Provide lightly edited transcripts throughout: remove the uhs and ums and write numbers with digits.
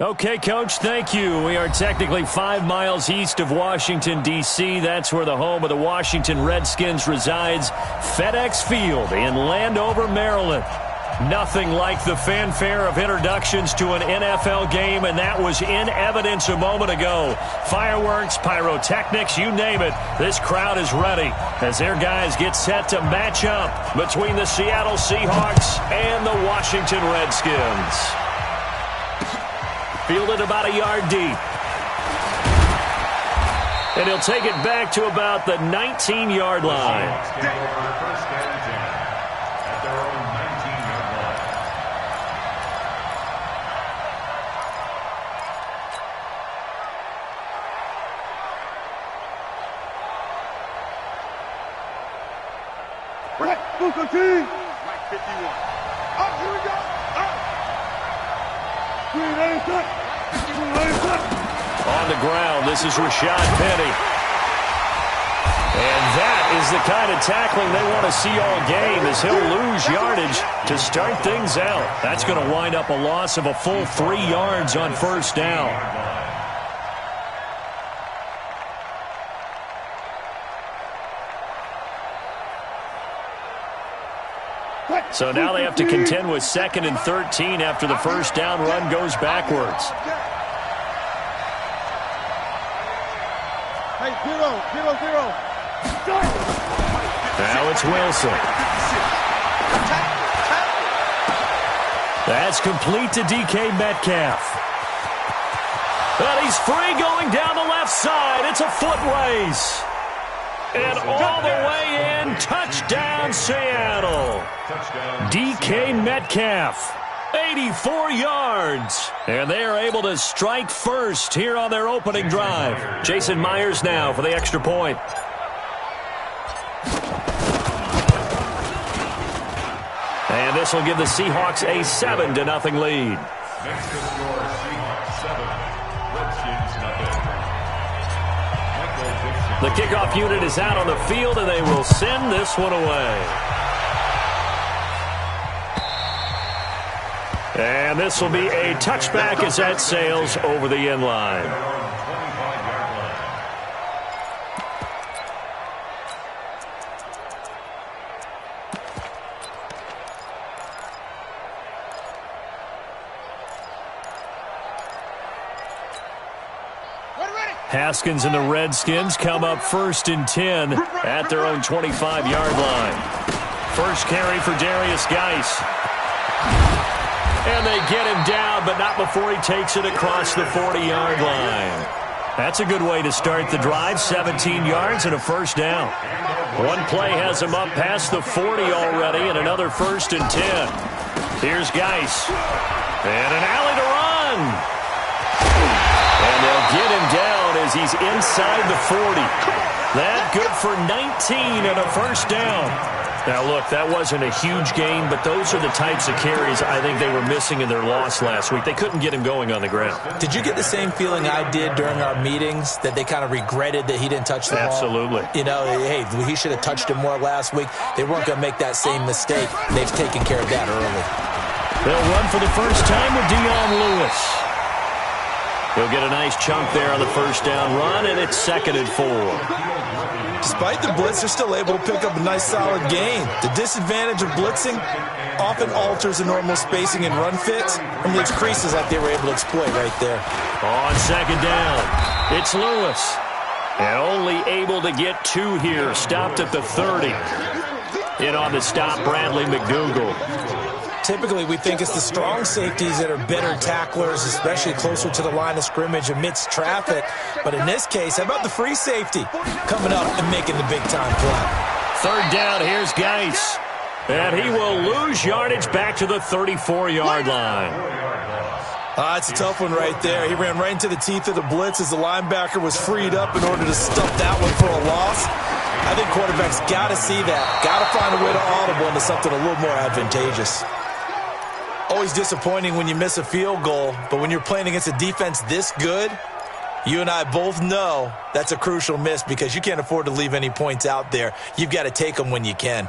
Okay, Coach, thank you. We are technically 5 miles east of Washington, D.C. That's where the home of the Washington Redskins resides, FedEx Field in Landover, Maryland. Nothing like the fanfare of introductions to an NFL game, and that was in evidence a moment ago. Fireworks, pyrotechnics, you name it. This crowd is ready as their guys get set to match up between the Seattle Seahawks and the Washington Redskins. Fielded about a yard deep. And he'll take it back to about the 19-yard line. Right 51. Up, here we go. Up. On the ground, this is Rashad Penny. And that is the kind of tackling they want to see all game, as he'll lose yardage to start things out. That's going to wind up a loss of a full 3 yards on first down. So now they have to contend with 2nd and 13 after the first down run goes backwards. Hey, 0-0-0. Now it's Wilson. That's complete to DK Metcalf. And he's free going down the left side. It's a foot race. And all the way in, touchdown Seattle. DK Metcalf, 84 yards. And they are able to strike first here on their opening drive. Jason Myers now for the extra point. And this will give the Seahawks a 7-0 lead. Next to score, Seahawks 7, Redskins 0. The kickoff unit is out on the field, and they will send this one away. And this will be a touchback as that sails over the end line. Haskins and the Redskins come up 1st and 10 at their own 25-yard line. First carry for Darius Geis. And they get him down, but not before he takes it across the 40-yard line. That's a good way to start the drive, 17 yards and a first down. One play has him up past the 40 already, and another 1st and 10. Here's Geis. And an alley to run. And they'll get him down as he's inside the 40. That good for 19 and a first down. Now, look, that wasn't a huge gain, but those are the types of carries I think they were missing in their loss last week. They couldn't get him going on the ground. Did you get the same feeling I did during our meetings, that they kind of regretted that he didn't touch the ball? Absolutely. You know, hey, he should have touched it more last week. They weren't going to make that same mistake. They've taken care of that early. They'll run for the first time with Dion Lewis. He'll get a nice chunk there on the first down run, and it's 2nd and 4. Despite the blitz, they're still able to pick up a nice solid gain. The disadvantage of blitzing often alters the normal spacing and run fits and leaves creases that they were able to exploit right there. On 2nd down, it's Lewis. And only able to get 2 here, stopped at the 30. In on the stop, Bradley McDougald. Typically, we think it's the strong safeties that are better tacklers, especially closer to the line of scrimmage amidst traffic. But in this case, how about the free safety coming up and making the big-time play? 3rd down, here's Geis. And he will lose yardage back to the 34-yard line. It's a tough one right there. He ran right into the teeth of the blitz as the linebacker was freed up in order to stuff that one for a loss. I think quarterbacks got to see that. Got to find a way to audible into something a little more advantageous. Always disappointing when you miss a field goal, but when you're playing against a defense this good, you and I both know that's a crucial miss because you can't afford to leave any points out there. You've got to take them when you can.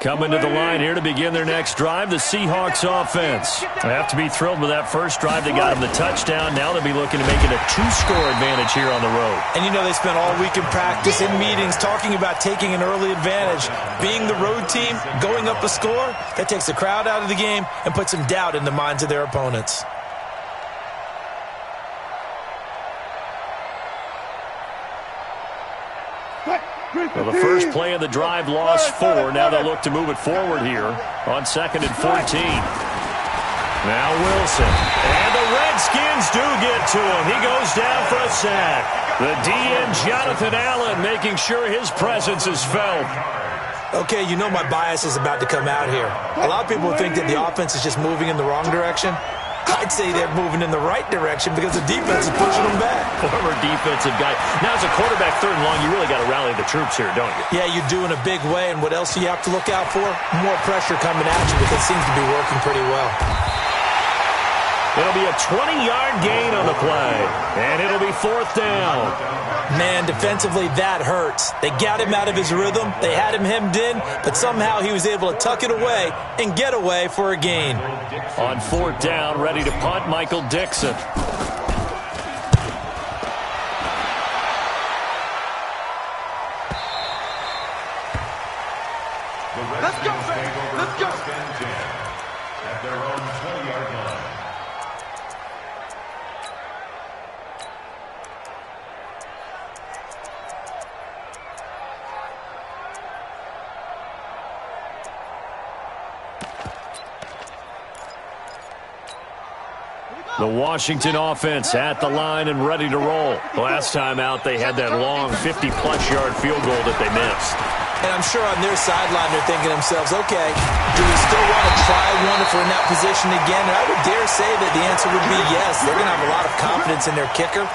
Coming to the line here to begin their next drive, the Seahawks offense. They have to be thrilled with that first drive. They got them the touchdown. Now they'll be looking to make it a 2-score advantage here on the road. And you know they spent all week in practice, in meetings, talking about taking an early advantage. Being the road team, going up a score, that takes the crowd out of the game and puts some doubt in the minds of their opponents. Well, the first play of the drive lost 4. Now they'll look to move it forward here on 2nd and 14. Now Wilson. And the Redskins do get to him. He goes down for a sack. The DN, Jonathan Allen, making sure his presence is felt. Okay, you know my bias is about to come out here. A lot of people think that the offense is just moving in the wrong direction. I'd say they're moving in the right direction because the defense is pushing them back. Former defensive guy. Now, as a quarterback, 3rd and long, you really got to rally the troops here, don't you? Yeah, you do in a big way. And what else do you have to look out for? More pressure coming at you because it seems to be working pretty well. It'll be a 20-yard gain on the play, and it'll be 4th down. Man, defensively, that hurts. They got him out of his rhythm. They had him hemmed in, but somehow he was able to tuck it away and get away for a gain. On 4th down, ready to punt, Michael Dixon. Let's go, let's go. At their own 20-yard line. The Washington offense at the line and ready to roll. Last time out, they had that long 50-plus yard field goal that they missed. And I'm sure on their sideline they're thinking to themselves, okay, do we still want to try one if we're in that position again? And I would dare say that the answer would be yes. They're going to have a lot of confidence in their kicker.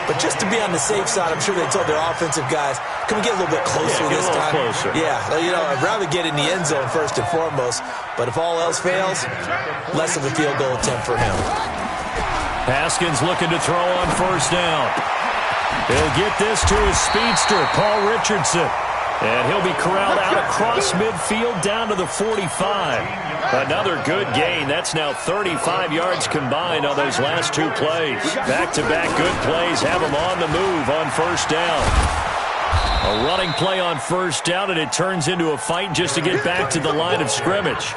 But just to be on the safe side, I'm sure they told their offensive guys, can we get a little bit closer this time? Closer. Yeah, you know, I'd rather get in the end zone first and foremost. But if all else fails, less of a field goal attempt for him. Haskins looking to throw on 1st down. He'll get this to his speedster, Paul Richardson. And he'll be corralled out across midfield down to the 45. Another good gain. That's now 35 yards combined on those last 2 plays. Back-to-back good plays have him on the move on 1st down. A running play on 1st down, and it turns into a fight just to get back to the line of scrimmage.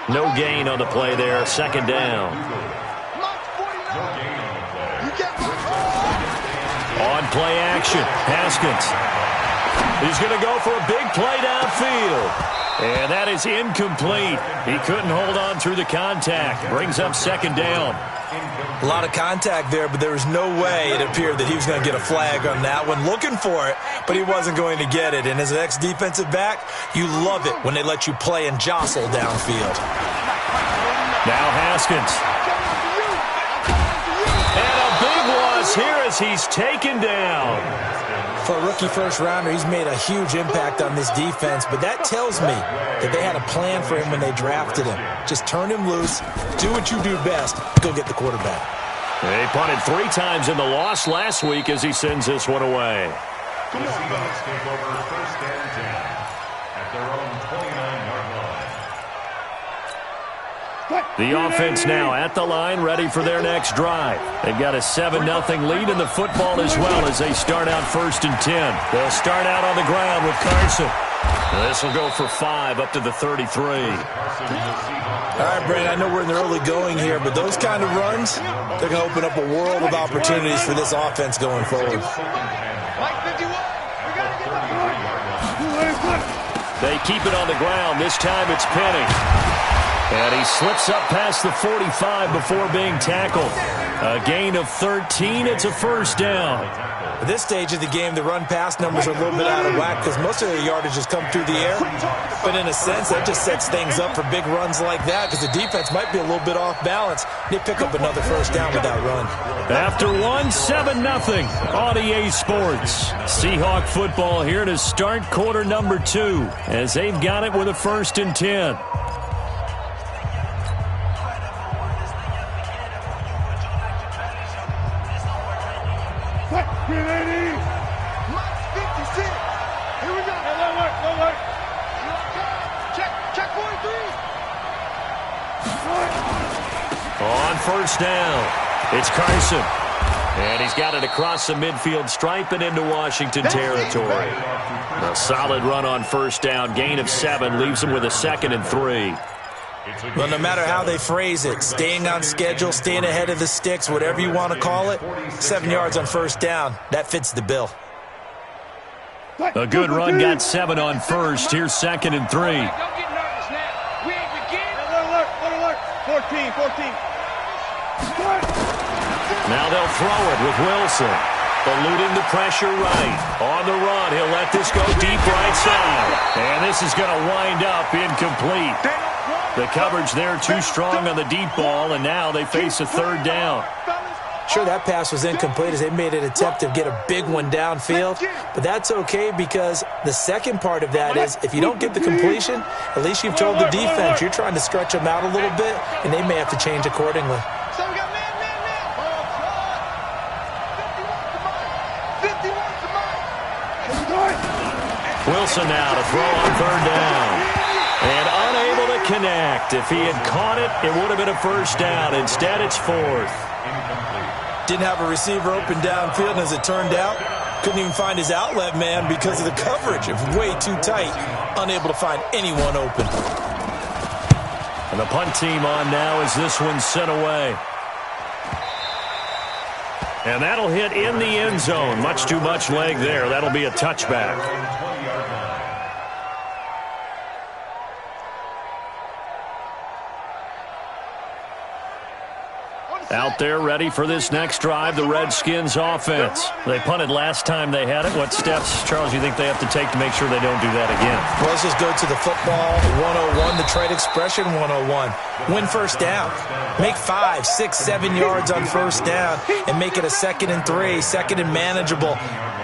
No gain on the play there, 2nd down. On play action, Haskins. He's going to go for a big play downfield. And that is incomplete. He couldn't hold on through the contact. Brings up 2nd down. A lot of contact there, but there was no way it appeared that he was going to get a flag on that one. Looking for it, but he wasn't going to get it. And as an ex-defensive back, you love it when they let you play and jostle downfield. Now Haskins. And a big loss here as he's taken down. For a rookie first-rounder, he's made a huge impact on this defense, but that tells me that they had a plan for him when they drafted him. Just turn him loose, do what you do best, go get the quarterback. They punted 3 times in the loss last week as he sends this one away. The Seahawks take over 1st and 10 at their own 29-yard line. The offense now at the line, ready for their next drive. They've got a 7-0 lead in the football as well as they start out 1st and 10. They'll start out on the ground with Carson. This will go for 5 up to the 33. All right, Brandon, I know we're in the early going here, but those kind of runs, they're going to open up a world of opportunities for this offense going forward. They keep it on the ground. This time it's Penny. And he slips up past the 45 before being tackled. A gain of 13. It's a 1st down. At this stage of the game, the run-pass numbers are a little bit out of whack because most of the yardage has come through the air. But in a sense, that just sets things up for big runs like that because the defense might be a little bit off balance. They pick up another 1st down with that run. After 7-0 on EA Sports. Seahawk football here to start quarter number 2 as they've got it with a 1st and 10. On first down, it's Carson. And he's got it across the midfield stripe and into Washington territory. A solid run on first down. Gain of 7 leaves him with a 2nd and 3. Well, no matter how they phrase it, staying on schedule, staying ahead of the sticks, whatever you want to call it, 7 yards on first down, that fits the bill. A good run got 7 on first. Here's 2nd and 3. Don't get nervous now. We ain't beginning. Alert. 14. Now they'll throw it with Wilson. Eluding the pressure right. On the run, he'll let this go deep right side. And this is going to wind up incomplete. The coverage there too strong on the deep ball, and now they face a 3rd down. Sure, that pass was incomplete as they made an attempt to get a big one downfield, but that's okay because the second part of that is if you don't get the completion, at least you've told the defense you're trying to stretch them out a little bit, and they may have to change accordingly. So we got man. 51 to mine. Wilson now to throw on 3rd down. And unable to connect. If he had caught it, it would have been a 1st down. Instead, it's 4th. Didn't have a receiver open downfield, and as it turned out, couldn't even find his outlet man because of the coverage. It was way too tight, unable to find anyone open. And the punt team on now as this one's sent away. And that'll hit in the end zone. Much too much leg there. That'll be a touchback. Out there ready for this next drive, the Redskins offense. They punted last time they had it. What steps, Charles, you think they have to take to make sure they don't do that again? Well, let's just go to the football 101, the trade expression 101. Win first down. Make 5, 6, 7 yards on first down and make it a 2nd and 3, 2nd and manageable.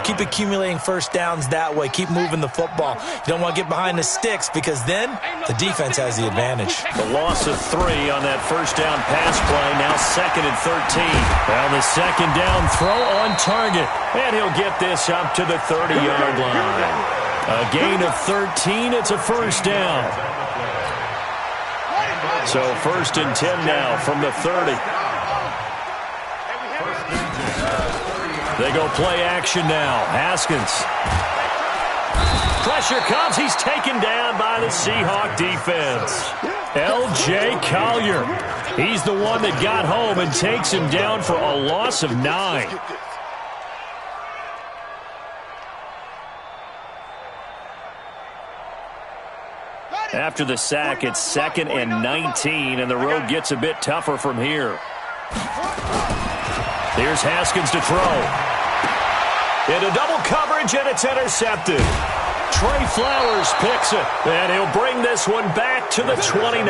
Keep accumulating first downs that way. Keep moving the football. You don't want to get behind the sticks because then the defense has the advantage. The loss of 3 on that first down pass play. Now 2nd and 13. Well, the 2nd down throw on target. And he'll get this up to the 30-yard line. A gain of 13. It's a 1st down. So 1st and 10 now from the 30. They go play action now. Haskins. Pressure comes. He's taken down by the Seahawk defense. L.J. Collier. He's the one that got home and takes him down for a loss of 9. After the sack, it's 2nd and 19, and the road gets a bit tougher from here. Here's Haskins to throw. Into double coverage, and it's intercepted. Trey Flowers picks it, and he'll bring this one back to the 29.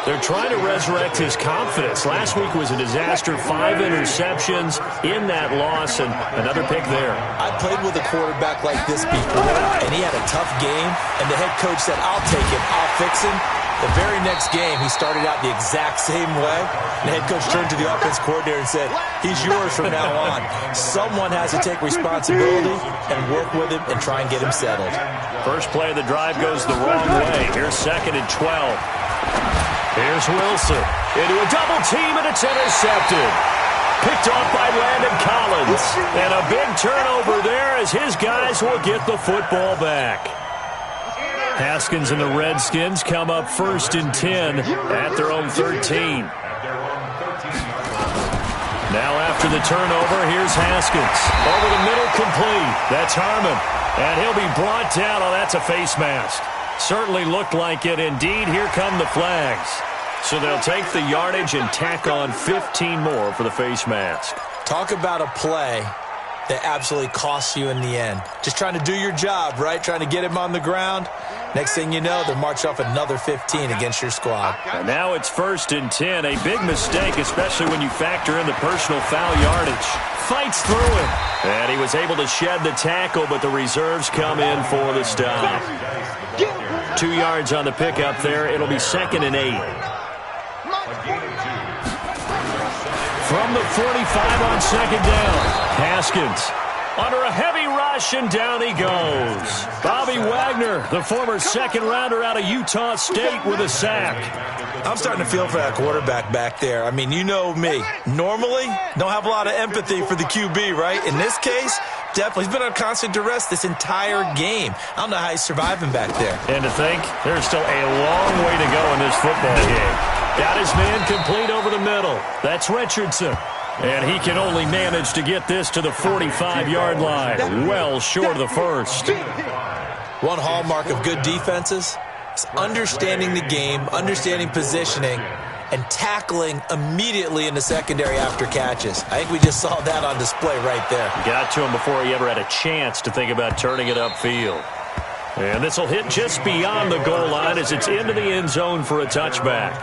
They're trying to resurrect his confidence. Last week was a disaster. 5 interceptions in that loss, and another pick there. I played with a quarterback like this before, and he had a tough game, and the head coach said, I'll take him, I'll fix him. The very next game, he started out the exact same way. The head coach turned to the offense coordinator and said, he's yours from now on. Someone has to take responsibility and work with him and try and get him settled. First play of the drive goes the wrong way. Here's 2nd and 12. Here's Wilson into a double team, and it's intercepted. Picked off by Landon Collins. And a big turnover there as his guys will get the football back. Haskins and the Redskins come up 1st and 10 at their own 13. Now after the turnover, here's Haskins. Over the middle, complete. That's Harmon. And he'll be brought down. Oh, that's a face mask. Certainly looked like it. Indeed, here come the flags. So they'll take the yardage and tack on 15 more for the face mask. Talk about a play that absolutely costs you in the end. Just trying to do your job, right? Trying to get him on the ground. Next thing you know, they'll march off another 15 against your squad. And now it's 1st and 10. A big mistake, especially when you factor in the personal foul yardage. Fights through him. And he was able to shed the tackle, but the reserves come in for the stop. 2 yards on the pickup there. It'll be 2nd and 8. From the 45 on 2nd down. Haskins under a heavy rush, and down he goes. Bobby Wagner, the former second-rounder out of Utah State, with a sack. I'm starting to feel for that quarterback back there. I mean, you know me. Normally, don't have a lot of empathy for the QB, right? In this case, definitely. He's been on constant duress this entire game. I don't know how he's surviving back there. And to think, there's still a long way to go in this football game. Got his man complete over the middle. That's Richardson. And he can only manage to get this to the 45-yard line, well short of the first. One hallmark of good defenses is understanding the game, understanding positioning, and tackling immediately in the secondary after catches. I think we just saw that on display right there. Got to him before he ever had a chance to think about turning it upfield. And this will hit just beyond the goal line as it's into the end zone for a touchback.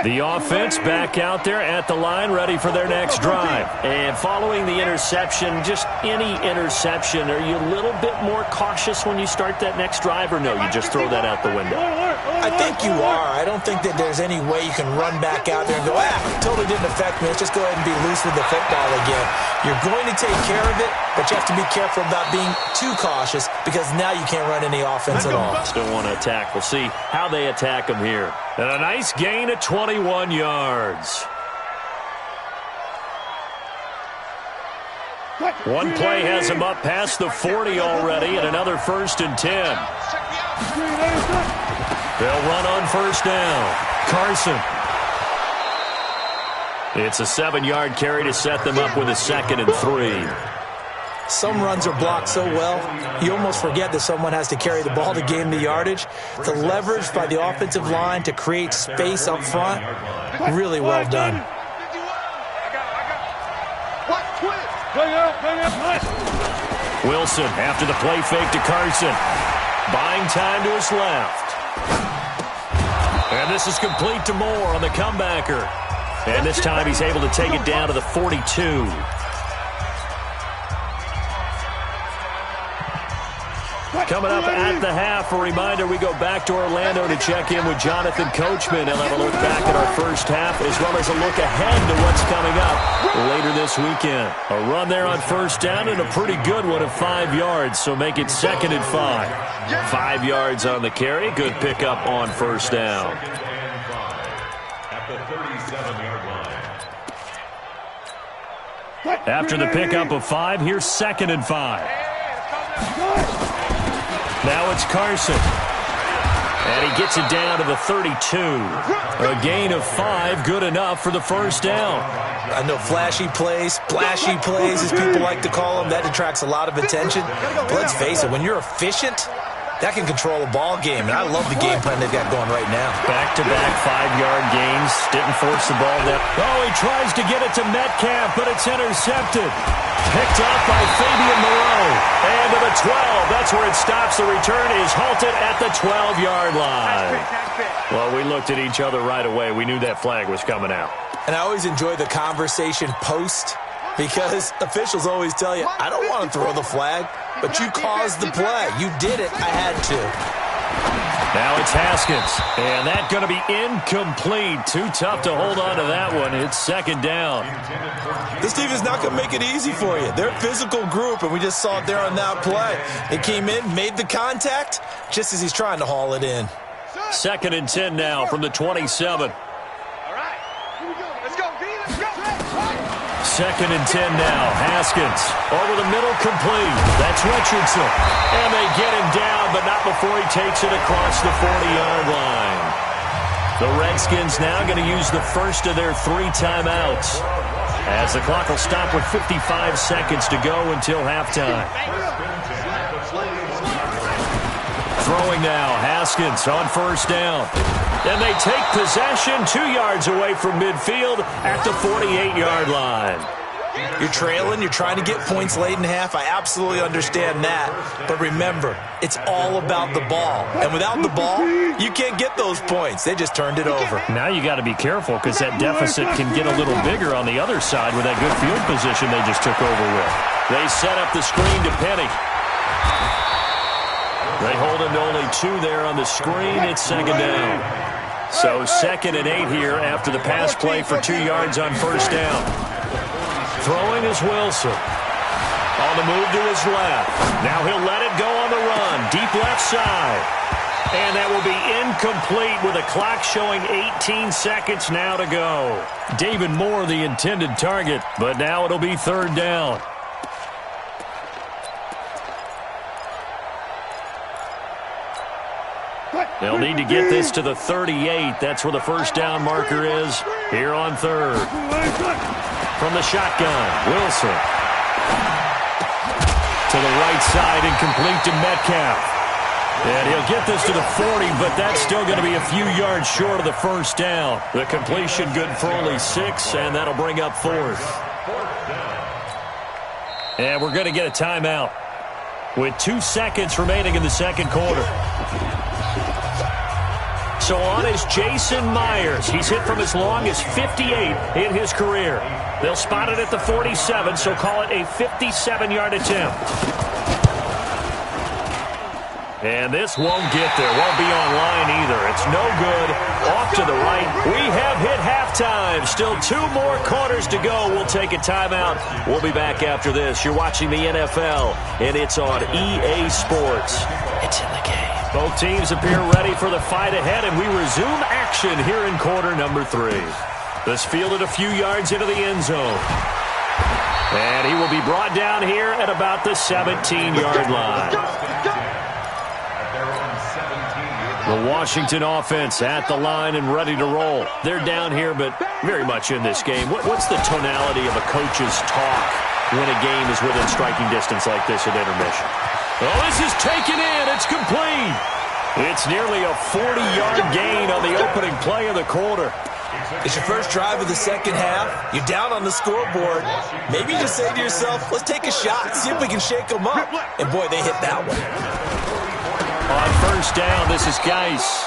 The offense back out there at the line, ready for their next drive. And following the interception, just any interception, are you a little bit more cautious when you start that next drive, or no, you just throw that out the window? I think you are. I don't think that there's any way you can run back out there and go, totally didn't affect me. Let's just go ahead and be loose with the football again. You're going to take care of it, but you have to be careful about being too cautious because now you can't run any offense at all. Still want to attack. We'll see how they attack them here. And a nice gain at 21 yards. One play has him up past the 40 already, and another 1st and 10. They'll run on first down. Carson. It's a 7-yard carry to set them up with a 2nd and 3. Some runs are blocked so well, you almost forget that someone has to carry the ball to gain the yardage. The leverage by the offensive line to create space up front, really well done. Wilson after the play fake to Carson. Buying time to his left. And this is complete to Moore on the comebacker. And this time he's able to take it down to the 42. Coming up at the half, a reminder, we go back to Orlando to check in with Jonathan Coachman. He'll have a look back at our first half as well as a look ahead to what's coming up later this weekend. A run there on first down and a pretty good one of 5 yards, so make it 2nd and 5. 5 yards on the carry, good pickup on first down. At the 37-yard line. After the pickup of 5, here's 2nd and 5. Now it's Carson. And he gets it down to the 32. A gain of 5, good enough for the first down. I know flashy plays, splashy plays, as people like to call them, that attracts a lot of attention. But let's face it, when you're efficient, that can control a ball game, and I love the game plan they've got going right now. Back-to-back 5-yard gains. Didn't force the ball down. Oh, he tries to get it to Metcalf, but it's intercepted. Picked up by Fabian Moreau. And to the 12. That's where it stops. The return is halted at the 12-yard line. Well, we looked at each other right away. We knew that flag was coming out. And I always enjoy the conversation post, because officials always tell you, I don't want to throw the flag, but you caused the play. You did it. I had to. Now it's Haskins. And that's going to be incomplete. Too tough to hold on to that one. It's 2nd down. This team is not going to make it easy for you. They're a physical group, and we just saw it there on that play. They came in, made the contact, just as he's trying to haul it in. 2nd and 10 now from the 27. 2nd and 10 now. Haskins over the middle, complete. That's Richardson. And they get him down, but not before he takes it across the 40-yard line. The Redskins now going to use the first of their 3 timeouts, as the clock will stop with 55 seconds to go until halftime. Throwing now, Haskins on first down. And they take possession 2 yards away from midfield at the 48-yard line. You're trailing, you're trying to get points late in half. I absolutely understand that. But remember, it's all about the ball. And without the ball, you can't get those points. They just turned it over. Now you got to be careful because that deficit can get a little bigger on the other side with that good field position they just took over with. They set up the screen to Penny. They hold him to only 2 there on the screen. It's 2nd down. So 2nd and 8 here after the pass play for 2 yards on first down. Throwing is Wilson. On the move to his left. Now he'll let it go on the run. Deep left side. And that will be incomplete with a clock showing 18 seconds now to go. David Moore, the intended target, but now it'll be third down. They'll need to get this to the 38. That's where the first down marker is here on third. From the shotgun, Wilson. To the right side and complete to Metcalf. And he'll get this to the 40, but that's still going to be a few yards short of the first down. The completion good for only 6, and that'll bring up fourth. And we're going to get a timeout with 2 seconds remaining in the second quarter. So on is Jason Myers. He's hit from as long as 58 in his career. They'll spot it at the 47, so call it a 57-yard attempt. And this won't get there. Won't be on line either. It's no good. Off to the right. We have hit halftime. Still 2 more quarters to go. We'll take a timeout. We'll be back after this. You're watching the NFL, and it's on EA Sports. It's in the game. Both teams appear ready for the fight ahead, and we resume action here in quarter number 3. This fielded a few yards into the end zone. And he will be brought down here at about the 17-yard line. The Washington offense at the line and ready to roll. They're down here, but very much in this game. What's the tonality of a coach's talk when a game is within striking distance like this at intermission? Oh, this is taken in. It's complete. It's nearly a 40-yard gain on the opening play of the quarter. It's your first drive of the second half. You're down on the scoreboard. Maybe you just say to yourself, let's take a shot, see if we can shake them up. And, boy, they hit that one. On first down, this is Geis.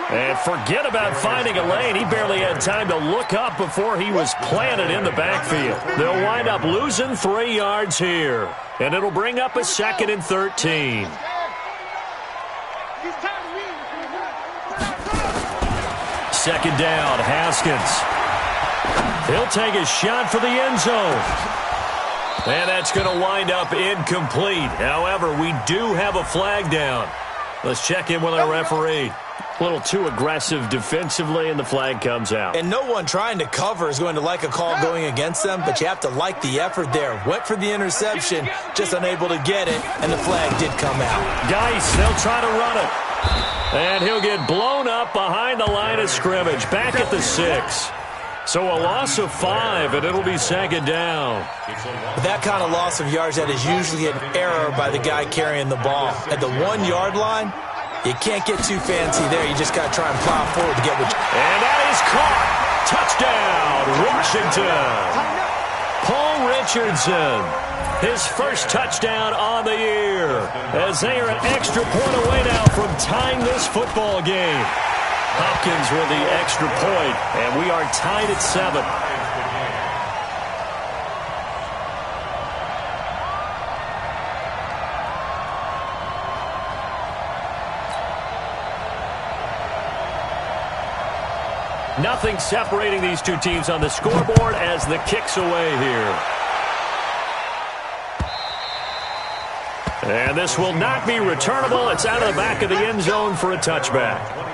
And forget about finding a lane. He barely had time to look up before he was planted in the backfield. They'll wind up losing 3 yards here. And it'll bring up a 2nd and 13. Second down, Haskins. He'll take a shot for the end zone. And that's going to wind up incomplete. However, we do have a flag down. Let's check in with our referee. A little too aggressive defensively, and the flag comes out. And no one trying to cover is going to like a call going against them, but you have to like the effort there. Went for the interception, just unable to get it, and the flag did come out. Geis, they'll try to run it. And he'll get blown up behind the line of scrimmage, back at the 6. So a loss of 5, and it'll be second down. With that kind of loss of yards, that is usually an error by the guy carrying the ball. At the 1-yard line, you can't get too fancy there. You just got to try and plow forward to get what you... And that is caught. Touchdown, Washington. Paul Richardson, his first touchdown on the year, as they are an extra point away now from tying this football game. Hopkins with the extra point, and we are tied at 7. Nothing separating these two teams on the scoreboard as the kick's away here. And this will not be returnable. It's out of the back of the end zone for a touchback.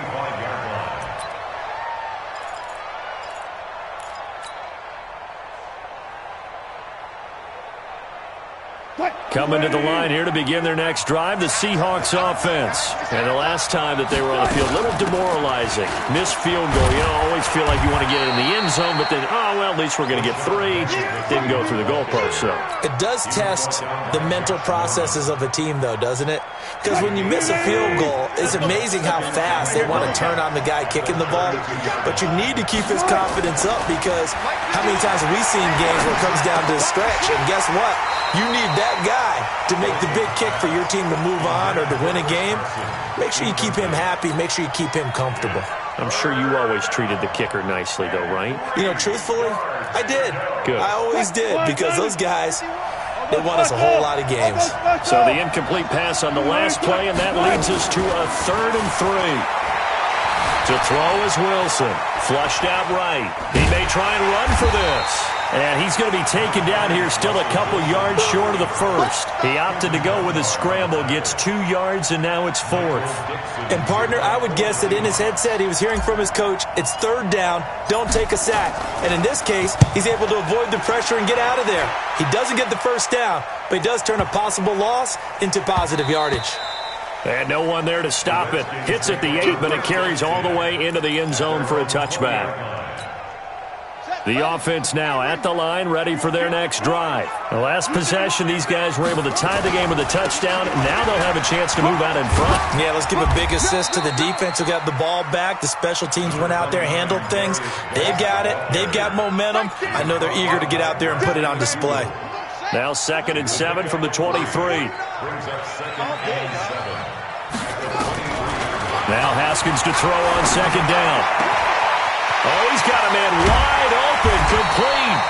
Coming to the line here to begin their next drive, the Seahawks offense. And the last time that they were on the field, a little demoralizing. Missed field goal. You don't always feel like you want to get it in the end zone, but then, oh, well, at least we're going to get 3. Didn't go through the goalpost, so. It does test the mental processes of a team, though, doesn't it? Because when you miss a field goal, it's amazing how fast they want to turn on the guy kicking the ball. But you need to keep his confidence up, because how many times have we seen games where it comes down to a stretch, and guess what? You need that guy to make the big kick for your team to move on or to win a game. Make sure you keep him happy. Make sure you keep him comfortable. I'm sure you always treated the kicker nicely, though, right? You know, truthfully, I did. Good. I always did, because those guys, they won us a whole lot of games. So the incomplete pass on the last play, and that leads us to a 3rd and 3. To throw is Wilson. Flushed out right. He may try and run for this. And he's going to be taken down here, still a couple yards short of the first. He opted to go with a scramble, gets 2 yards, and now it's 4th. And, partner, I would guess that in his headset he was hearing from his coach, it's 3rd down, don't take a sack. And in this case, he's able to avoid the pressure and get out of there. He doesn't get the first down, but he does turn a possible loss into positive yardage. And no one there to stop it. Hits at the 8, but it carries all the way into the end zone for a touchback. The offense now at the line, ready for their next drive. The last possession, these guys were able to tie the game with a touchdown. Now they'll have a chance to move out in front. Yeah, let's give a big assist to the defense who got the ball back. The special teams went out there, handled things. They've got it. They've got momentum. I know they're eager to get out there and put it on display. Now 2nd and 7 from the 23. Now Haskins to throw on 2nd down. Oh, he's got a man wide open, complete.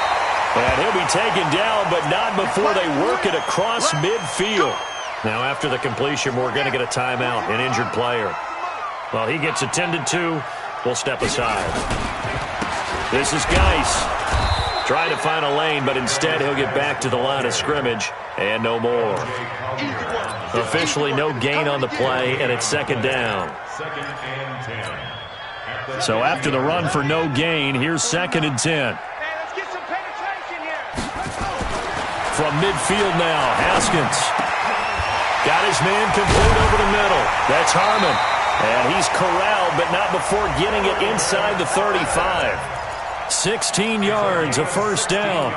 And he'll be taken down, but not before they work it across midfield. Now, after the completion, we're going to get a timeout, an injured player. Well, he gets attended to. We'll step aside. This is Geis. Trying to find a lane, but instead he'll get back to the line of scrimmage, and no more. Officially no gain on the play, and it's 2nd down. 2nd and 10. So after the run for no gain, here's 2nd and 10. Hey, let's get some penetration here. From midfield now, Haskins. Got his man complete over the middle. That's Harmon. And he's corralled, but not before getting it inside the 35. 16 yards, a 1st down.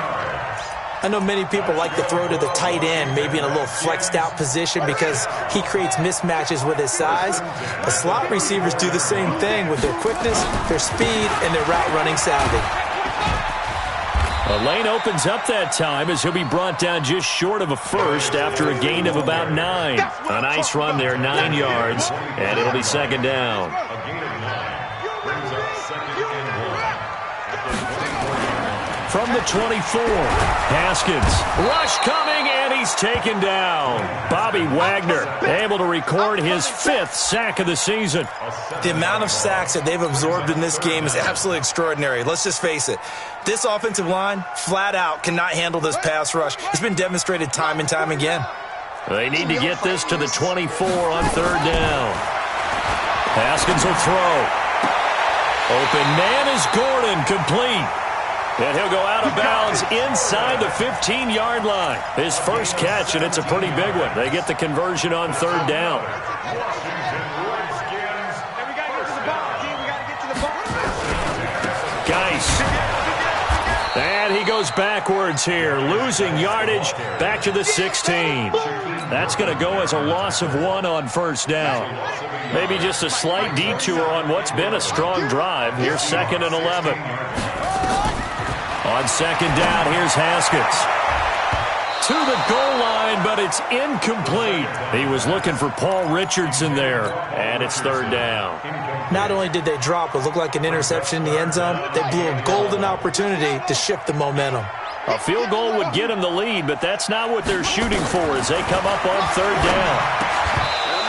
I know many people like to throw to the tight end, maybe in a little flexed out position because he creates mismatches with his size. The slot receivers do the same thing with their quickness, their speed, and their route running savvy. A lane opens up that time as he'll be brought down just short of a 1st after a gain of about 9. A nice run there, 9 yards, and it'll be 2nd down. A gain of 9 brings up 2nd and 1 at the 24-yard line. From the 24, Haskins. Rush coming, and he's taken down. Bobby Wagner able to record his 5th sack of the season. The amount of sacks that they've absorbed in this game is absolutely extraordinary. Let's just face it. This offensive line, flat out, cannot handle this pass rush. It's been demonstrated time and time again. They need to get this to the 24 on 3rd down. Haskins will throw. Open man is Gordon, complete. And he'll go out of bounds inside the 15-yard line. His first catch, and it's a pretty big one. They get the conversion on 3rd down. Geis. And he goes backwards here, losing yardage back to the 16. That's going to go as a loss of 1 on 1st down. Maybe just a slight detour on what's been a strong drive. Here's 2nd and 11. On 2nd down, here's Haskins. To the goal line, but it's incomplete. He was looking for Paul Richardson there, and it's 3rd down. Not only did they drop what looked like an interception in the end zone, they blew a golden opportunity to shift the momentum. A field goal would get them the lead, but that's not what they're shooting for as they come up on 3rd down.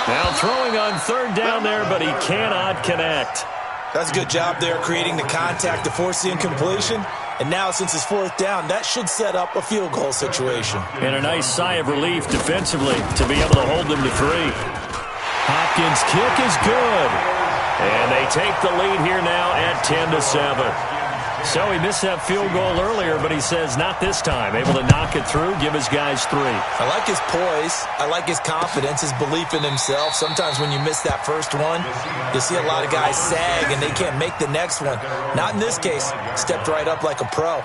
Now throwing on 3rd down there, but he cannot connect. That's a good job there creating the contact to force the incompletion. And now, since it's 4th down, that should set up a field goal situation. And a nice sigh of relief defensively to be able to hold them to 3. Hopkins' kick is good. And they take the lead here now at 10-7. So he missed that field goal earlier, but he says not this time. Able to knock it through, give his guys 3. I like his poise. I like his confidence, his belief in himself. Sometimes when you miss that first one, you see a lot of guys sag and they can't make the next one. Not in this case. Stepped right up like a pro.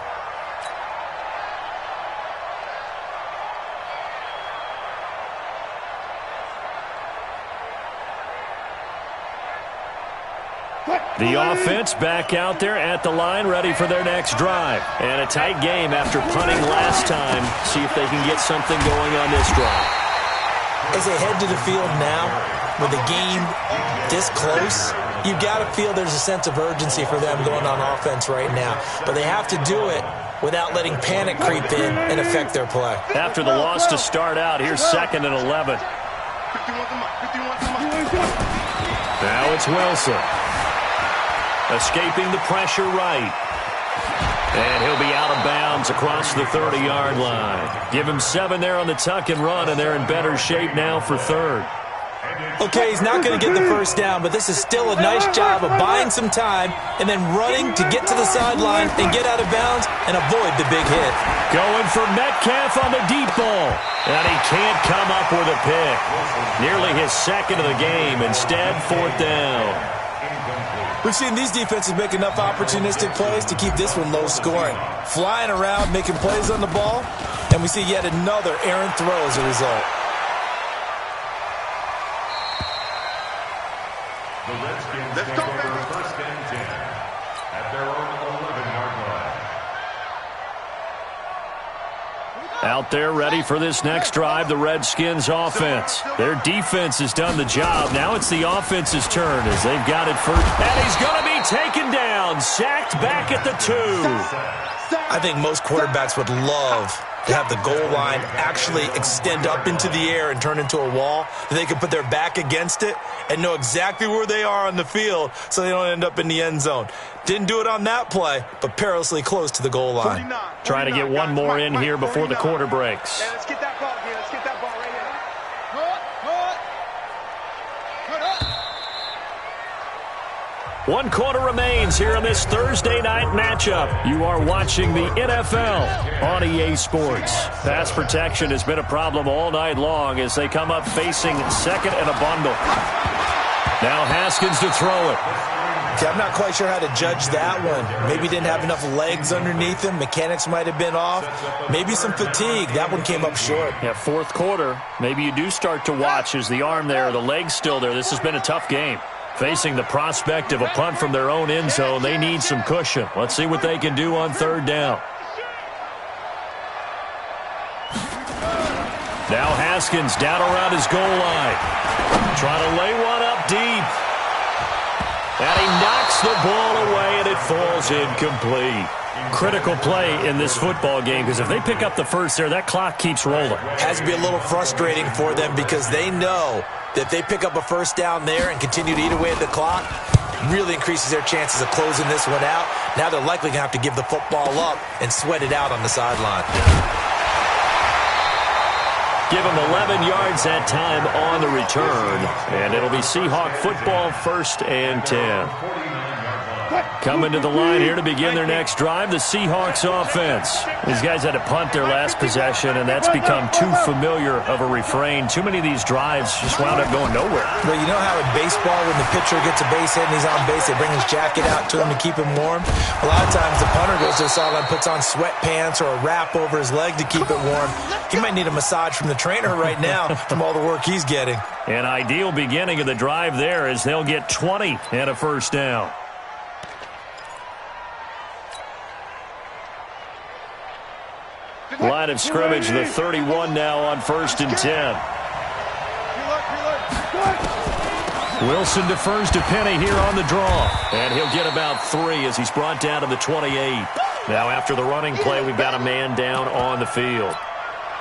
The offense back out there at the line, ready for their next drive. And a tight game after punting last time. See if they can get something going on this drive. As they head to the field now, with the game this close, you've got to feel there's a sense of urgency for them going on offense right now. But they have to do it without letting panic creep in and affect their play. After the loss to start out, here's 2nd and 11. Now it's Wilson. Escaping the pressure right. And he'll be out of bounds across the 30-yard line. Give him 7 there on the tuck and run, and they're in better shape now for third. Okay, he's not going to get the first down, but this is still a nice job of buying some time and then running to get to the sideline and get out of bounds and avoid the big hit. Going for Metcalf on the deep ball. And he can't come up with a pick. Nearly his second of the game. Instead, 4th down. We've seen these defenses make enough opportunistic plays to keep this one low scoring. Flying around, making plays on the ball, and we see yet another errant throw as a result. The Redskins take over first and 10 at their own 11-yard line. Out there ready for this next drive, the Redskins offense. Their defense has done the job. Now it's the offense's turn as they've got it first. And he's going to be taken down, sacked back at the 2. I think most quarterbacks would love to have the goal line actually extend up into the air and turn into a wall. They can put their back against it and know exactly where they are on the field so they don't end up in the end zone. Didn't do it on that play, but perilously close to the goal line. Trying to get one more in here before the quarter breaks. Yeah, let's get that ball again. Let's get that ball right here. One quarter remains here in this Thursday night matchup. You are watching the NFL on EA Sports. Pass protection has been a problem all night long as they come up facing second and a bundle. Now Haskins to throw it. Okay, I'm not quite sure how to judge that one. Maybe didn't have enough legs underneath him. Mechanics might have been off. Maybe some fatigue. That one came up short. Yeah, 4th quarter. Maybe you do start to watch as the arm there, the leg's still there. This has been a tough game. Facing the prospect of a punt from their own end zone, they need some cushion. Let's see what they can do on 3rd down. Now Haskins down around his goal line. Trying to lay one up deep. And he knocks the ball away, and it falls incomplete. Critical play in this football game because if they pick up the first there, that clock keeps rolling. Has to be a little frustrating for them because they know that if they pick up a first down there and continue to eat away at the clock, really increases their chances of closing this one out. Now they're likely going to have to give the football up and sweat it out on the sideline. Give him 11 yards that time on the return. And it'll be Seahawk football, 1st and 10. Coming to the line here to begin their next drive, the Seahawks offense. These guys had to punt their last possession, and that's become too familiar of a refrain. Too many of these drives just wound up going nowhere. But you know how in baseball, when the pitcher gets a base hit and he's on base, they bring his jacket out to him to keep him warm? A lot of times the punter goes to the sideline, puts on sweatpants or a wrap over his leg to keep it warm. He might need a massage from the trainer right now from all the work he's getting. An ideal beginning of the drive there as they'll get 20 and a first down. Line of scrimmage, the 31 now on 1st and 10. Wilson defers to Penny here on the draw. And he'll get about 3 as he's brought down to the 28. Now after the running play, we've got a man down on the field.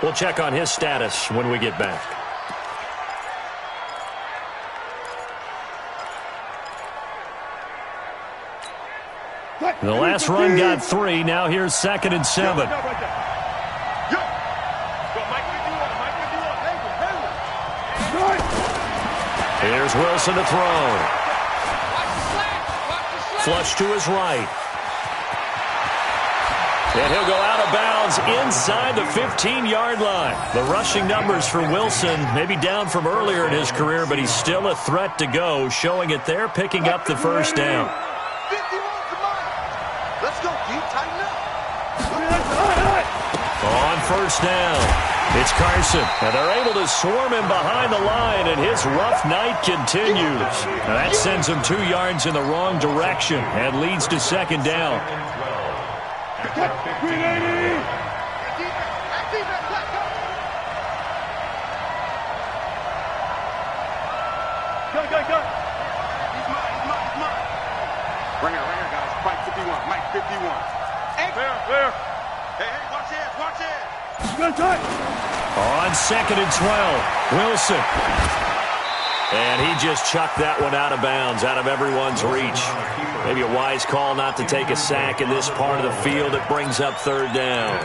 We'll check on his status when we get back. The last run got 3. Now here's 2nd and 7. Here's Wilson to throw. Flush to his right. And he'll go out of bounds inside the 15-yard line. The rushing numbers for Wilson maybe down from earlier in his career, but he's still a threat to go, showing it there, picking up the first down. Let's go, deep, tighten up. On 1st down, it's Carson. And they're able to swarm him behind the line, and his rough night continues. Now that sends him 2 yards in the wrong direction and leads to 2nd down. Go. He's mine. Right here, guys. Mike 51. Mike 51. Clear. Hey, watch it. On 2nd and 12, Wilson. And he just chucked that one out of bounds, out of everyone's reach. Maybe a wise call not to take a sack in this part of the field. It brings up third down.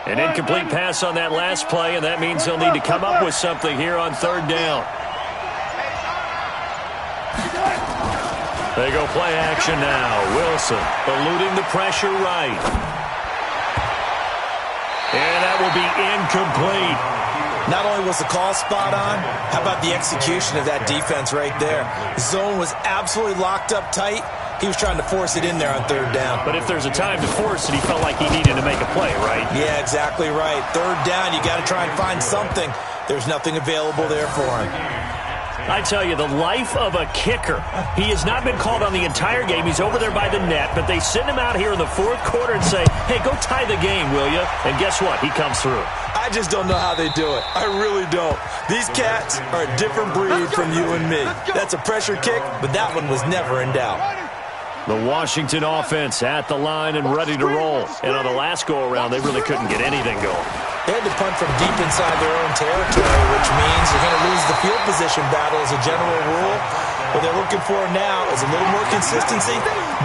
An incomplete pass on that last play, and that means they'll need to come up with something here on third down. They go play action now. Wilson eluding the pressure right. And that will be incomplete. Not only was the call spot on, how about the execution of that defense right there? The zone was absolutely locked up tight. He was trying to force it in there on third down. But if there's a time to force it, he felt like he needed to make a play, right? Yeah, exactly right. Third down, you got to try and find something. There's nothing available there for him. I tell you, the life of a kicker. He has not been called on the entire game. He's over there by the net, but they send him out here in the fourth quarter and say, hey, go tie the game, will you? And guess what? He comes through. I just don't know how they do it. I really don't. These cats are a different breed from you and me. That's a pressure kick, but that one was never in doubt. The Washington offense at the line and ready to roll. And on the last go-around, they really couldn't get anything going. They had to punt from deep inside their own territory, which means they're going to lose the field position battle as a general rule. What they're looking for now is a little more consistency,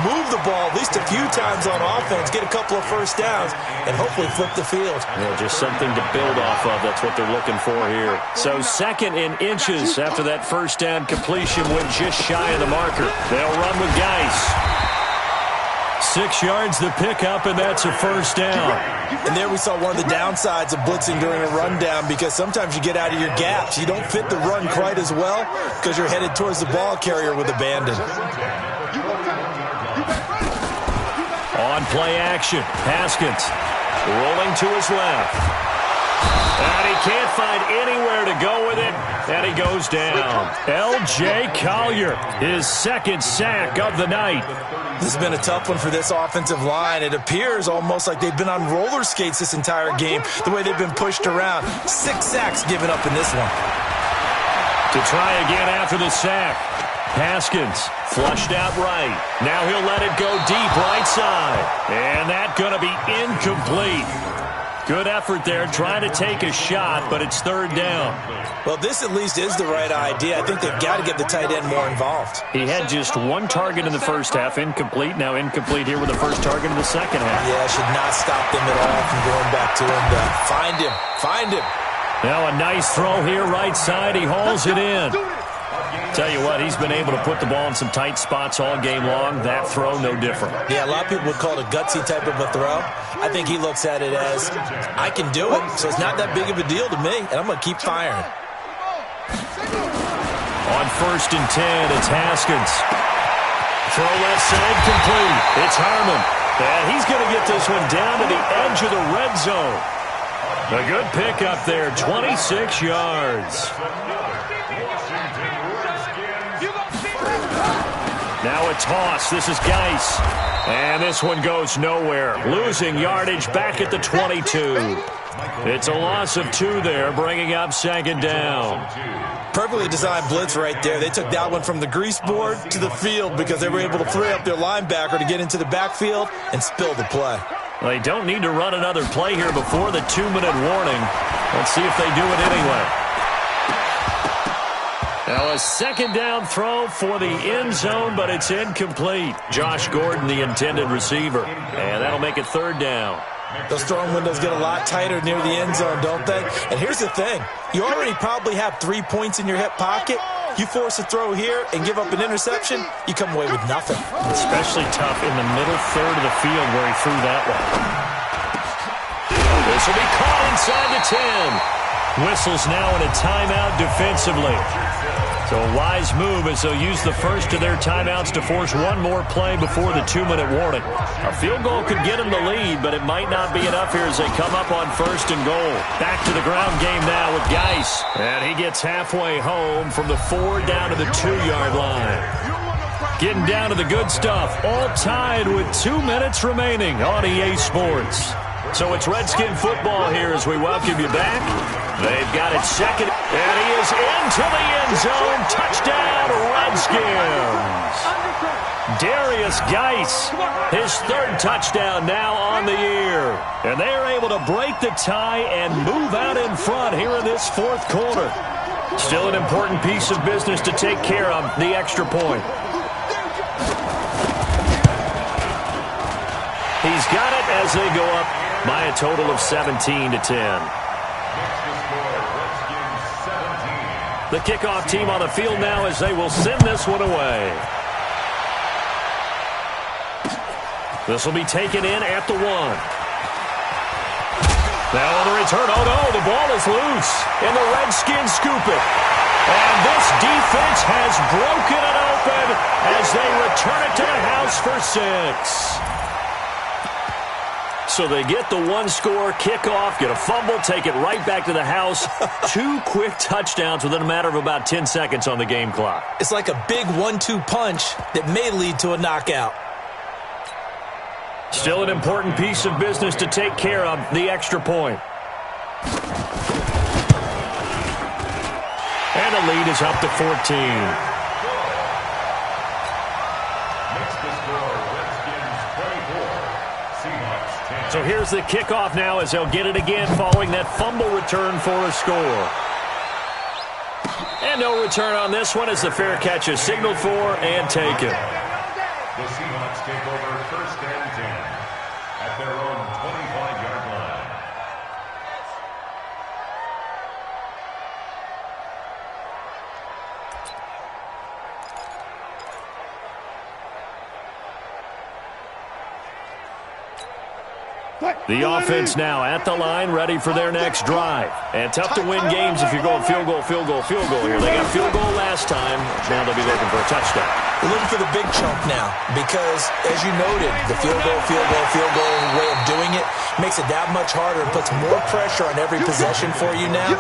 move the ball at least a few times on offense, get a couple of first downs, and hopefully flip the field. Yeah, just something to build off of. That's what they're looking for here. So second in inches after that first down completion went just shy of the marker. They'll run with Geis. 6 yards the pickup, and that's a first down. And there we saw one of the downsides of blitzing during a rundown, because sometimes you get out of your gaps. You don't fit the run quite as well because you're headed towards the ball carrier with abandon. On play action, Haskins rolling to his left. And he can't find anywhere to go with it, and he goes down. L.J. Collier, his second sack of the night. This has been a tough one for this offensive line. It appears almost like they've been on roller skates this entire game, the way they've been pushed around. 6 sacks given up in this one. To try again after the sack. Haskins flushed out right. Now he'll let it go deep right side. And that's going to be incomplete. Good effort there, trying to take a shot, but it's third down. Well, this at least is the right idea. I think they've got to get the tight end more involved. He had just 1 target in the first half, incomplete. Now incomplete here with the first target in the second half. Yeah, should not stop them at all from going back to him. Find him. Find him. Now a nice throw here right side. He hauls it in. Tell you what, he's been able to put the ball in some tight spots all game long. That throw, no different. Yeah, a lot of people would call it a gutsy type of a throw. I think he looks at it as, I can do it, so it's not that big of a deal to me, and I'm going to keep firing. On 1st and 10, it's Haskins. Throw left side complete. It's Harmon. And he's going to get this one down to the edge of the red zone. A good pickup there, 26 yards. Now a toss. This is Geis. And this one goes nowhere. Losing yardage back at the 22. It's a loss of 2 there, bringing up second down. Perfectly designed blitz right there. They took that one from the grease board to the field because they were able to free up their linebacker to get into the backfield and spill the play. They don't need to run another play here before the 2-minute warning. Let's see if they do it anyway. Now a second down throw for the end zone, but it's incomplete. Josh Gordon, the intended receiver. And that'll make it third down. Those throwing windows get a lot tighter near the end zone, don't they? And here's the thing. You already probably have 3 points in your hip pocket. You force a throw here and give up an interception, you come away with nothing. Especially tough in the middle third of the field where he threw that one. This will be caught inside the 10. Whistles now in a timeout defensively. So a wise move as they'll use the first of their timeouts to force one more play before the 2-minute warning. A field goal could get them the lead, but it might not be enough here as they come up on 1st and goal. Back to the ground game now with Geis. And he gets halfway home from the 4 down to the 2-yard line. Getting down to the good stuff. All tied with 2 minutes remaining on EA Sports. So it's Redskin football here as we welcome you back. They've got it second, and he is into the end zone. Touchdown, Redskins. Darius Geis, his third touchdown now on the year. And they are able to break the tie and move out in front here in this fourth quarter. Still an important piece of business to take care of, the extra point. He's got it as they go up by a total of 17-10. The kickoff team on the field now as they will send this one away. This will be taken in at the 1. Now on the return, oh no, the ball is loose, and the Redskins scoop it. And this defense has broken it open as they return it to the house for 6. So they get the one-score kickoff, get a fumble, take it right back to the house. 2 quick touchdowns within a matter of about 10 seconds on the game clock. It's like a big 1-2 punch that may lead to a knockout. Still an important piece of business to take care of, the extra point. And the lead is up to 14. So here's the kickoff now as they'll get it again following that fumble return for a score. And no return on this one as the fair catch is signaled for and taken. The Seahawks take over first and 10 at their own 25-yard line. The offense now at the line, ready for their next drive. And tough to win games if you're going field goal, field goal, field goal here. They got field goal last time. Now they'll be looking for a touchdown. They're looking for the big chunk now because, as you noted, the field goal way of doing it makes it that much harder and puts more pressure on every possession for you now.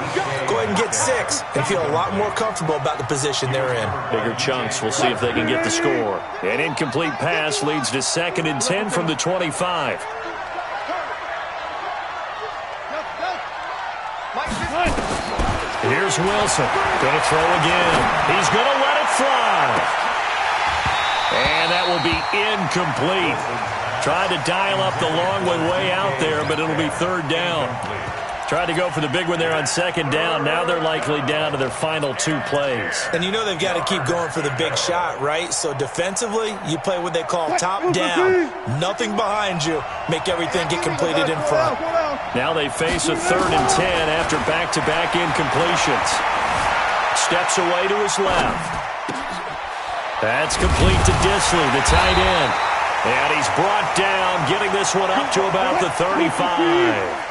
Go ahead and get 6 and feel a lot more comfortable about the position they're in. Bigger chunks. We'll see if they can get the score. An incomplete pass leads to 2nd and 10 from the 25. Here's Wilson. Going to throw again. He's going to let it fly. And that will be incomplete. Tried to dial up the long way out there, but it'll be 3rd down. Tried to go for the big one there on 2nd down. Now they're likely down to their final 2 plays. And you know they've got to keep going for the big shot, right? So defensively, you play what they call top down. Nothing behind you. Make everything get completed in front. Now they face a 3rd and 10 after back-to-back incompletions. Steps away to his left. That's complete to Disley, the tight end. And he's brought down, getting this one up to about the 35.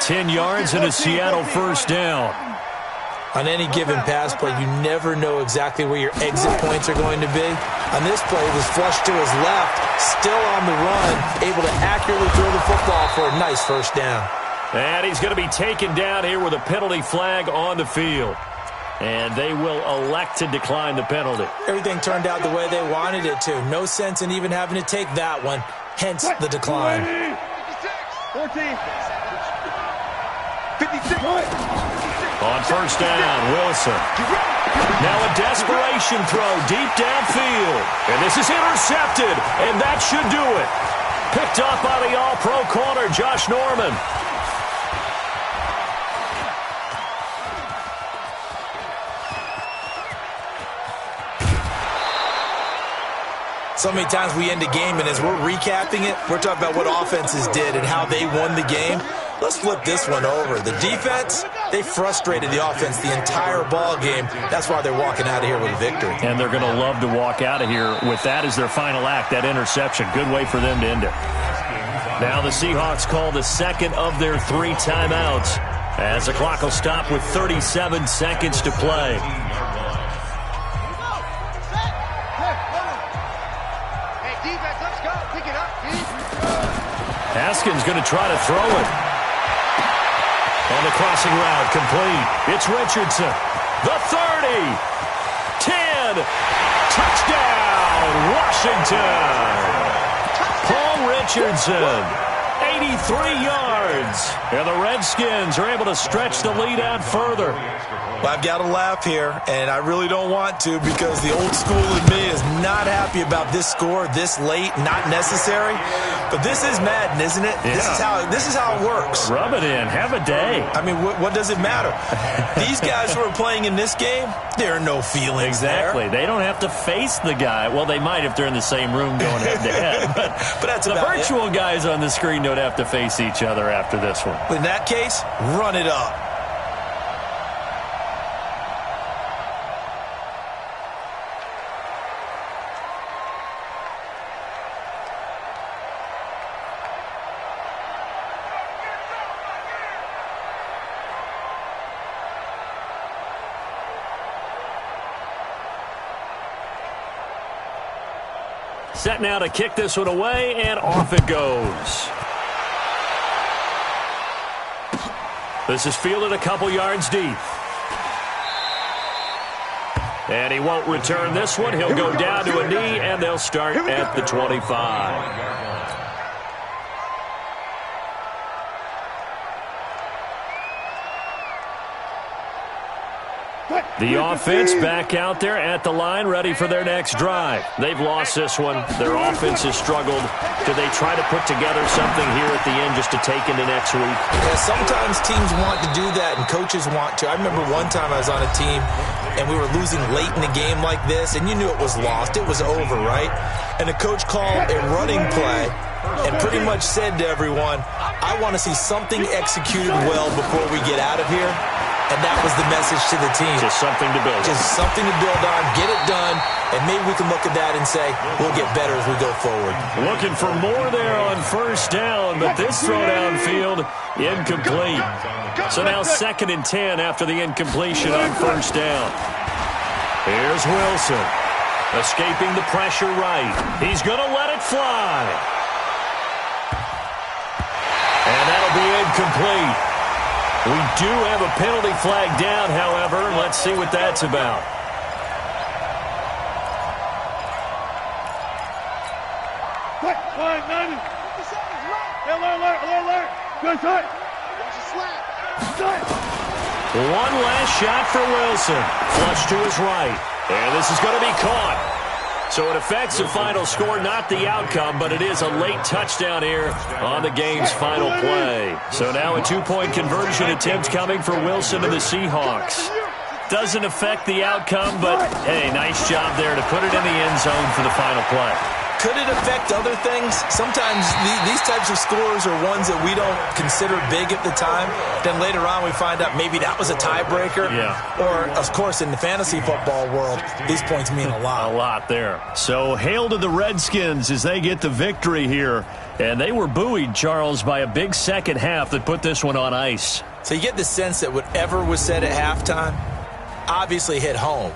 10 yards and a Seattle first down. On any given pass play, you never know exactly where your exit points are going to be. On this play, it was flushed to his left, still on the run, able to accurately throw the football for a nice first down. And he's going to be taken down here with a penalty flag on the field. And they will elect to decline the penalty. Everything turned out the way they wanted it to. No sense in even having to take that one, hence the decline. 14. 56. On first down, Wilson. Now a desperation throw deep downfield. And this is intercepted, and that should do it. Picked up by the all-pro corner, Josh Norman. So many times we end a game, and as we're recapping it, we're talking about what offenses did and how they won the game. Let's flip this one over. The defense, they frustrated the offense the entire ball game. That's why they're walking out of here with a victory. And they're going to love to walk out of here with that as their final act, that interception. Good way for them to end it. Now the Seahawks call the 2nd of their 3 timeouts as the clock will stop with 37 seconds to play. Haskins going to try to throw it. On the crossing route, complete. It's Richardson. The 30. 10. Touchdown, Washington. Paul Richardson. 83 yards. And the Redskins are able to stretch the lead out further. Well, I've got to laugh here, and I really don't want to because the old school in me is not happy about this score this late, not necessary. But this is Madden, isn't it? Yeah. This is how it works. Rub it in. Have a day. I mean, what does it matter? These guys who are playing in this game, there are no feelings Exactly. there. They don't have to face the guy. Well, they might if they're in the same room going head-to-head. But that's the about virtual it. guys on the screen don't have to face each other after this one. In that case, run it up. Set now to kick this one away, and off it goes. This is fielded a couple yards deep. And he won't return this one. He'll go down to a knee, and they'll start at the 25. The offense back out there at the line, ready for their next drive. They've lost this one. Their offense has struggled. Do they try to put together something here at the end just to take into next week? Yeah, sometimes teams want to do that, and coaches want to. I remember one time I was on a team, and we were losing late in the game like this, and you knew it was lost. It was over, right? And the coach called a running play and pretty much said to everyone, I want to see something executed well before we get out of here. And that was the message to the team. Just something to build on. Just something to build on, get it done, and maybe we can look at that and say, we'll get better as we go forward. Looking for more there on first down, but this throw downfield, incomplete. So now 2nd and 10 after the incompletion on first down. Here's Wilson. Escaping the pressure right. He's going to let it fly. And that'll be incomplete. We do have a penalty flag down, however. Let's see what that's about. One last shot for Wilson. Flush to his right. And this is going to be caught. So it affects the final score, not the outcome, but it is a late touchdown here on the game's final play. So now a 2-point conversion attempt coming for Wilson and the Seahawks. Doesn't affect the outcome, but, hey, nice job there to put it in the end zone for the final play. Could it affect other things? Sometimes these types of scores are ones that we don't consider big at the time. Then later on we find out maybe that was a tiebreaker. Yeah. Or, of course, in the fantasy football world, these points mean a lot. A lot there. So hail to the Redskins as they get the victory here. And they were buoyed, Charles, by a big second half that put this one on ice. So you get the sense that whatever was said at halftime obviously hit home.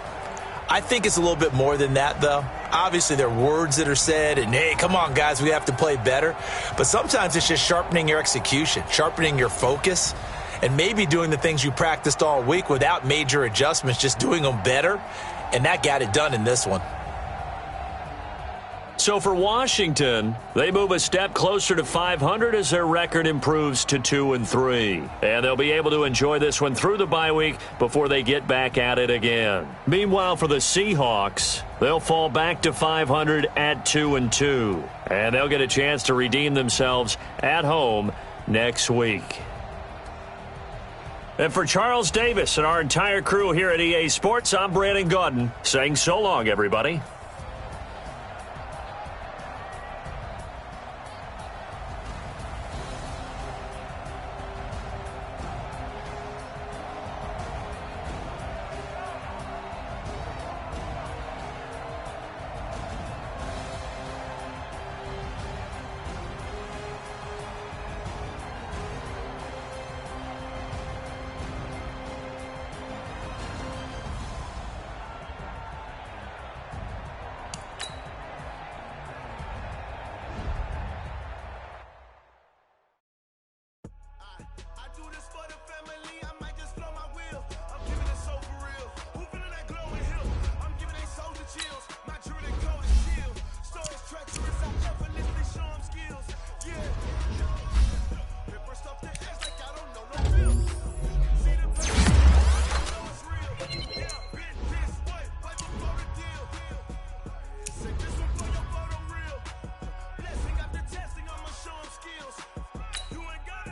I think it's a little bit more than that, though. Obviously, there are words that are said, and, hey, come on, guys, we have to play better. But sometimes it's just sharpening your execution, sharpening your focus, and maybe doing the things you practiced all week without major adjustments, just doing them better. And that got it done in this one. So for Washington, they move a step closer to 500 as their record improves to 2-3. And they'll be able to enjoy this one through the bye week before they get back at it again. Meanwhile, for the Seahawks, they'll fall back to 500 at 2-2. And they'll get a chance to redeem themselves at home next week. And for Charles Davis and our entire crew here at EA Sports, I'm Brandon Gaudin saying so long, everybody.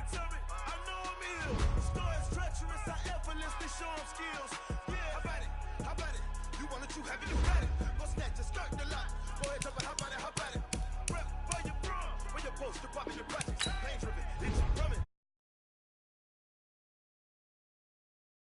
military. I know I'm ill. Stories treacherous, I effortlessly show them skills. Yeah, how about it? You want it, you have it, you got it.